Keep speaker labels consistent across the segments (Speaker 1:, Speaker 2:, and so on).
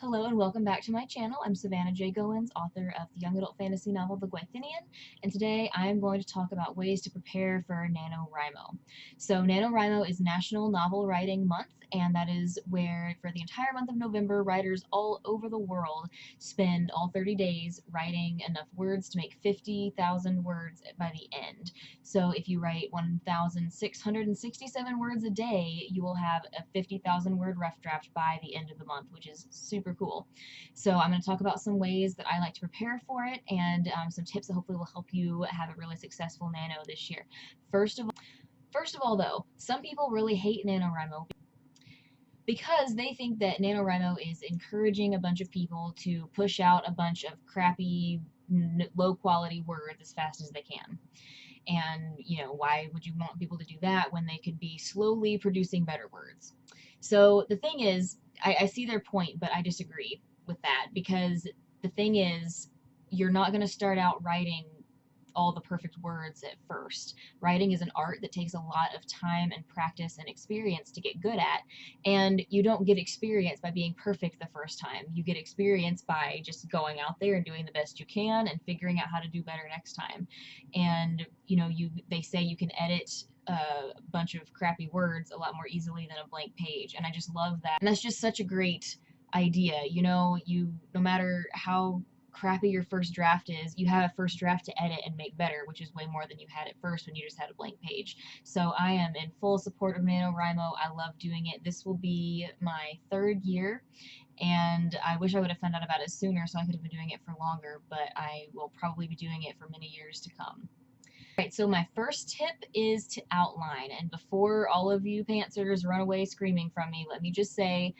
Speaker 1: Hello and welcome back to my channel. I'm Savannah J. Goins, author of the young adult fantasy novel The Gwythynian, and today I am going to talk about ways to prepare for NaNoWriMo. So NaNoWriMo is National Novel Writing Month, and that is where for the entire month of November, writers all over the world spend all 30 days writing enough words to make 50,000 words by the end. So if you write 1,667 words a day, you will have a 50,000 word rough draft by the end of the month, which is super cool. So I'm going to talk about some ways that I like to prepare for it and some tips that hopefully will help you have a really successful nano this year. First of all, though, some people really hate NaNoWriMo because they think that NaNoWriMo is encouraging a bunch of people to push out a bunch of crappy, low quality words as fast as they can. And, why would you want people to do that when they could be slowly producing better words? So the thing is, I see their point, but I disagree with that because the thing is, you're not going to start out writing all the perfect words at first. Writing is an art that takes a lot of time and practice and experience to get good at, and you don't get experience by being perfect the first time. You get experience by just going out there and doing the best you can and figuring out how to do better next time. And they say you can edit a bunch of crappy words a lot more easily than a blank page, and I just love that. And that's just such a great idea. No matter how crappy your first draft is, you have a first draft to edit and make better, which is way more than you had at first when you just had a blank page. So I am in full support of NaNoWriMo. I love doing it. This will be my third year, and I wish I would have found out about it sooner so I could have been doing it for longer, but I will probably be doing it for many years to come. All right, so my first tip is to outline. And before all of you pantsers run away screaming from me, let me just say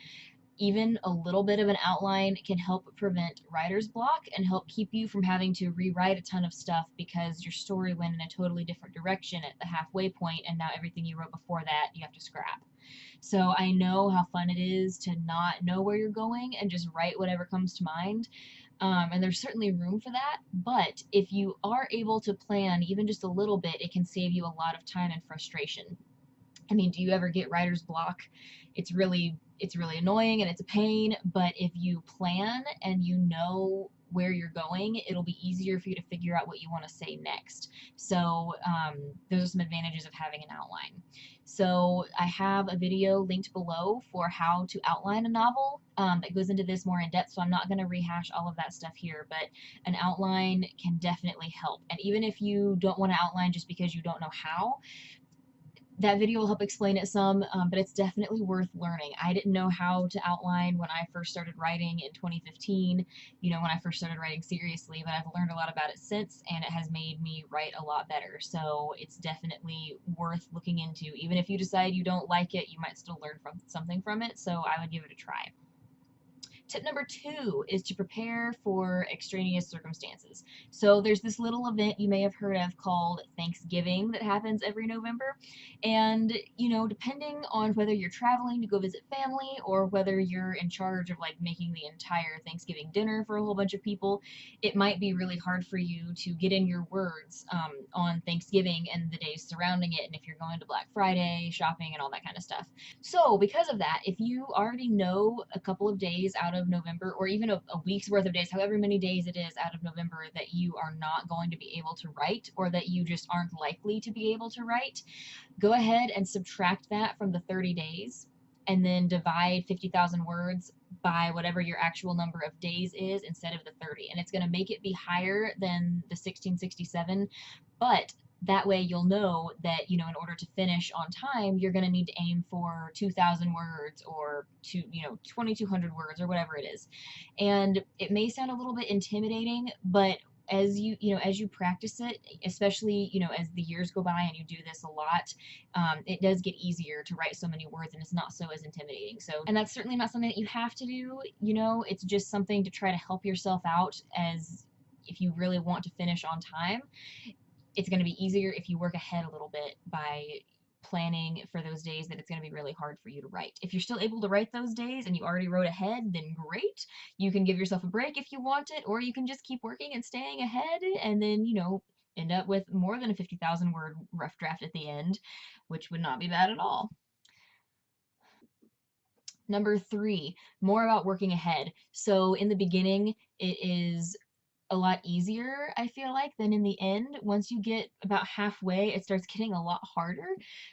Speaker 1: even a little bit of an outline can help prevent writer's block and help keep you from having to rewrite a ton of stuff because your story went in a totally different direction at the halfway point, and now everything you wrote before that you have to scrap. So I know how fun it is to not know where you're going and just write whatever comes to mind. And there's certainly room for that, but if you are able to plan even just a little bit, it can save you a lot of time and frustration. I mean, do you ever get writer's block? It's really annoying and it's a pain, but if you plan and you know where you're going, it'll be easier for you to figure out what you want to say next. So those are some advantages of having an outline. So I have a video linked below for how to outline a novel that goes into this more in depth, so I'm not going to rehash all of that stuff here, but an outline can definitely help. And even if you don't want to outline just because you don't know how, that video will help explain it some, but it's definitely worth learning. I didn't know how to outline when I first started writing in 2015, when I first started writing seriously, but I've learned a lot about it since, and it has made me write a lot better. So it's definitely worth looking into. Even if you decide you don't like it, you might still learn something from it, so I would give it a try. Tip number 2 is to prepare for extraneous circumstances. So there's this little event you may have heard of called Thanksgiving that happens every November. And, depending on whether you're traveling to go visit family or whether you're in charge of like making the entire Thanksgiving dinner for a whole bunch of people, it might be really hard for you to get in your words on Thanksgiving and the days surrounding it. And if you're going to Black Friday shopping and all that kind of stuff. So because of that, if you already know a couple of days out of November, or even a week's worth of days, however many days it is out of November that you are not going to be able to write, or that you just aren't likely to be able to write, go ahead and subtract that from the 30 days and then divide 50,000 words by whatever your actual number of days is instead of the 30. And it's going to make it be higher than the 1667, but that way you'll know that, in order to finish on time, you're going to need to aim for 2,000 words or 2,200 words or whatever it is. And it may sound a little bit intimidating, but as you practice it, especially as the years go by and you do this a lot, it does get easier to write so many words and it's not so as intimidating. So, and that's certainly not something that you have to do. It's just something to try to help yourself out, as if you really want to finish on time. It's going to be easier if you work ahead a little bit by planning for those days that it's going to be really hard for you to write. If you're still able to write those days and you already wrote ahead, then great. You can give yourself a break if you want it, or you can just keep working and staying ahead and then, end up with more than a 50,000 word rough draft at the end, which would not be bad at all. Number three, more about working ahead. So in the beginning, it is a lot easier, I feel like, than in the end. Once you get about halfway, it starts getting a lot harder.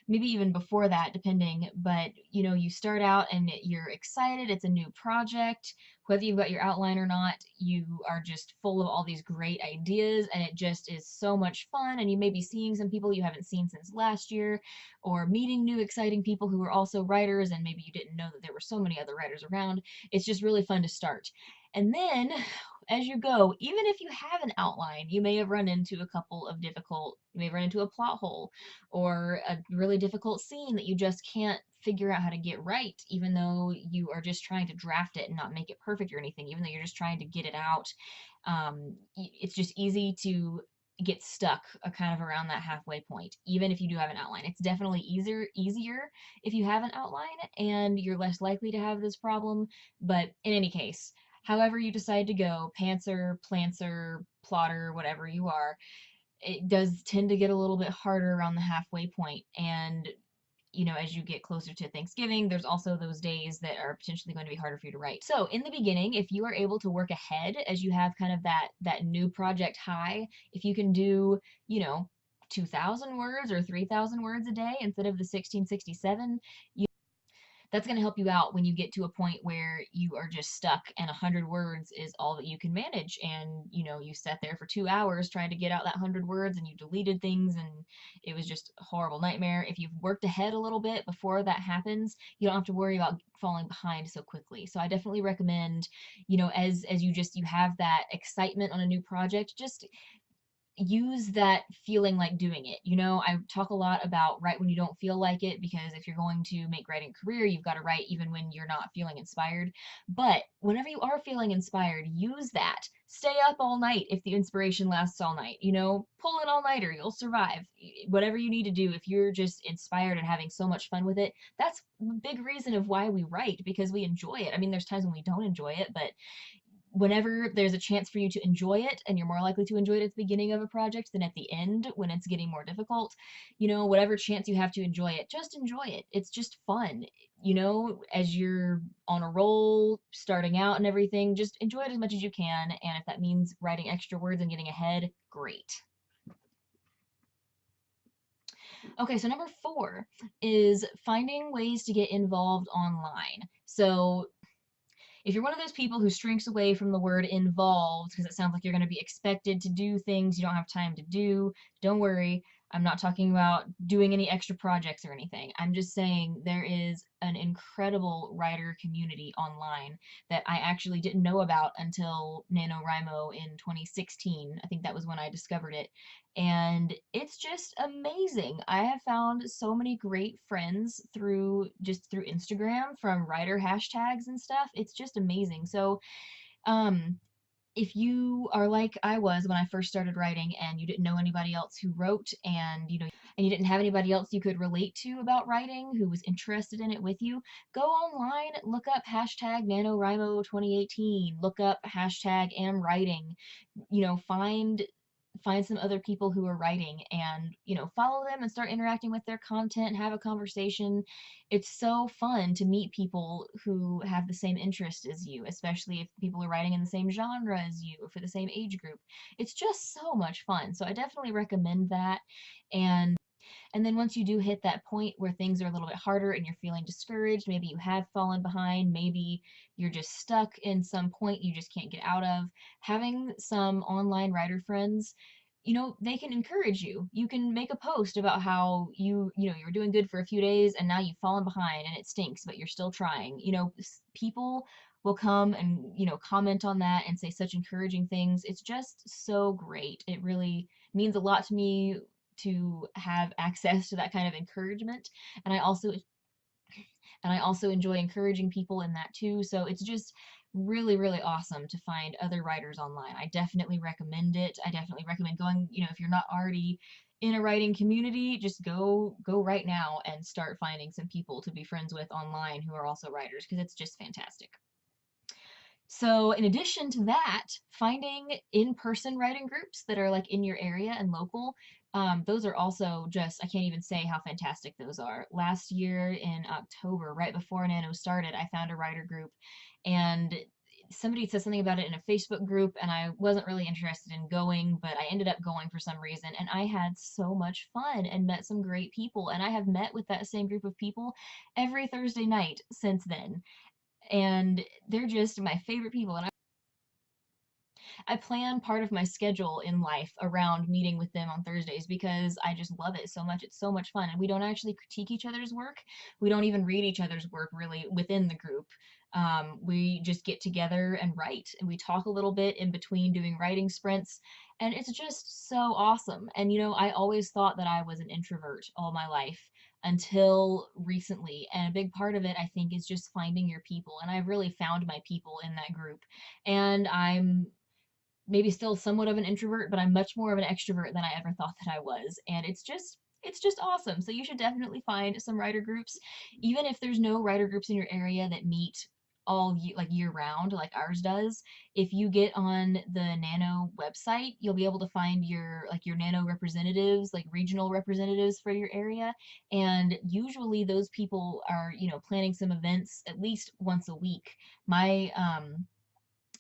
Speaker 1: Maybe even before that, depending. But you know, you start out and you're excited. It's a new project. Whether you've got your outline or not, you are just full of all these great ideas, and it just is so much fun. And you may be seeing some people you haven't seen since last year, or meeting new exciting people who are also writers, and maybe you didn't know that there were so many other writers around. It's just really fun to start. And then as you go, even if you have an outline, you may have run into a couple of you may run into a plot hole or a really difficult scene that you just can't figure out how to get right, even though you are just trying to draft it and not make it perfect or anything, even though you're just trying to get it out. It's just easy to get stuck kind of around that halfway point, even if you do have an outline. It's definitely easier if you have an outline, and you're less likely to have this problem. But in any case, however you decide to go, pantser, planter, plotter, whatever you are, it does tend to get a little bit harder around the halfway point. And you know, as you get closer to Thanksgiving, there's also those days that are potentially going to be harder for you to write. So in the beginning, if you are able to work ahead as you have kind of that new project high, if you can do, you know, 2,000 words or 3,000 words a day instead of the 1667, that's going to help you out when you get to a point where you are just stuck and 100 words is all that you can manage, and you know, you sat there for 2 hours trying to get out that 100 words and you deleted things and it was just a horrible nightmare. If you've worked ahead a little bit before that happens, you don't have to worry about falling behind so quickly. So I definitely recommend, you know, as you have that excitement on a new project, just use that feeling like doing it. You know, I talk a lot about write when you don't feel like it, because if you're going to make writing a career, you've got to write even when you're not feeling inspired. But whenever you are feeling inspired, use that. Stay up all night if the inspiration lasts all night. You know, pull an all-nighter, you'll survive. Whatever you need to do, if you're just inspired and having so much fun with it, that's a big reason of why we write, because we enjoy it. I mean, there's times when we don't enjoy it, but whenever there's a chance for you to enjoy it, and you're more likely to enjoy it at the beginning of a project than at the end when it's getting more difficult, you know, whatever chance you have to enjoy it, just enjoy it. It's just fun. You know, as you're on a roll, starting out and everything, just enjoy it as much as you can. And if that means writing extra words and getting ahead, great. Okay, so number four is finding ways to get involved online. So if you're one of those people who shrinks away from the word involved because it sounds like you're going to be expected to do things you don't have time to do, don't worry. I'm not talking about doing any extra projects or anything. I'm just saying there is an incredible writer community online that I actually didn't know about until NaNoWriMo in 2016. I think that was when I discovered it. And it's just amazing. I have found so many great friends through Instagram from writer hashtags and stuff. It's just amazing. So, um, if you are like I was when I first started writing and you didn't know anybody else who wrote, and you didn't have anybody else you could relate to about writing who was interested in it with you, go online, look up hashtag NaNoWriMo 2018, look up hashtag am writing, you know, find some other people who are writing, and you know, follow them and start interacting with their content, have a conversation. It's so fun to meet people who have the same interest as you, especially if people are writing in the same genre as you or for the same age group. It's just so much fun, so I definitely recommend that. And then once you do hit that point where things are a little bit harder and you're feeling discouraged, maybe you have fallen behind, maybe you're just stuck in some point you just can't get out of, having some online writer friends, you know, they can encourage you. You can make a post about how you're doing good for a few days and now you've fallen behind and it stinks, but you're still trying. You know, people will come and, you know, comment on that and say such encouraging things. It's just so great. It really means a lot to me to have access to that kind of encouragement. And I also enjoy encouraging people in that too. So it's just really, really awesome to find other writers online. I definitely recommend it. I definitely recommend going, you know, if you're not already in a writing community, just go right now and start finding some people to be friends with online who are also writers, because it's just fantastic. So in addition to that, finding in-person writing groups that are like in your area and local, Those are also just, I can't even say how fantastic those are. Last year in October, right before Nano started, I found a writer group, and somebody said something about it in a Facebook group, and I wasn't really interested in going, but I ended up going for some reason, and I had so much fun and met some great people, and I have met with that same group of people every Thursday night since then. And they're just my favorite people. And I plan part of my schedule in life around meeting with them on Thursdays because I just love it so much. It's so much fun. And we don't actually critique each other's work. We don't even read each other's work really within the group. We just get together and write, and we talk a little bit in between doing writing sprints. And it's just so awesome. And I always thought that I was an introvert all my life until recently. And a big part of it, I think, is just finding your people. And I've really found my people in that group. And I'm maybe still somewhat of an introvert, but I'm much more of an extrovert than I ever thought that I was. And it's just awesome. So you should definitely find some writer groups, even if there's no writer groups in your area that meet like year round like ours does. If you get on the Nano website, you'll be able to find your Nano representatives, like regional representatives for your area. And usually those people are, planning some events at least once a week.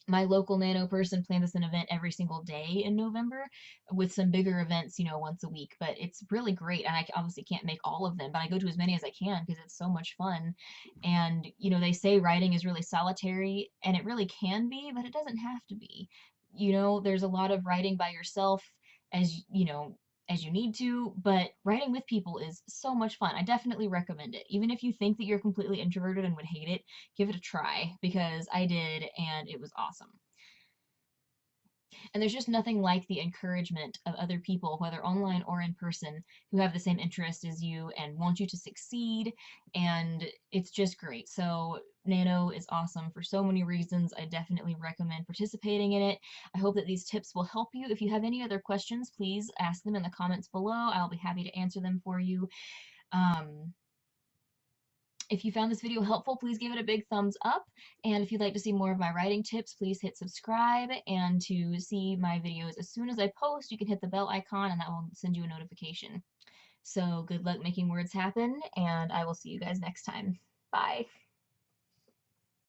Speaker 1: My local Nano person plans an event every single day in November, with some bigger events, once a week. But it's really great. And I obviously can't make all of them, but I go to as many as I can because it's so much fun. And, they say writing is really solitary, and it really can be, but it doesn't have to be. There's a lot of writing by yourself as you need to, but writing with people is so much fun. I definitely recommend it. Even if you think that you're completely introverted and would hate it, give it a try because I did and it was awesome. And there's just nothing like the encouragement of other people, whether online or in person, who have the same interest as you and want you to succeed. And it's just great. So, Nano is awesome for so many reasons. I definitely recommend participating in it. I hope that these tips will help you. If you have any other questions, please ask them in the comments below. I'll be happy to answer them for you. Um, if you found this video helpful, please give it a big thumbs up. And if you'd like to see more of my writing tips, please hit subscribe. And to see my videos as soon as I post, you can hit the bell icon and that will send you a notification. So good luck making words happen, and I will see you guys next time. Bye.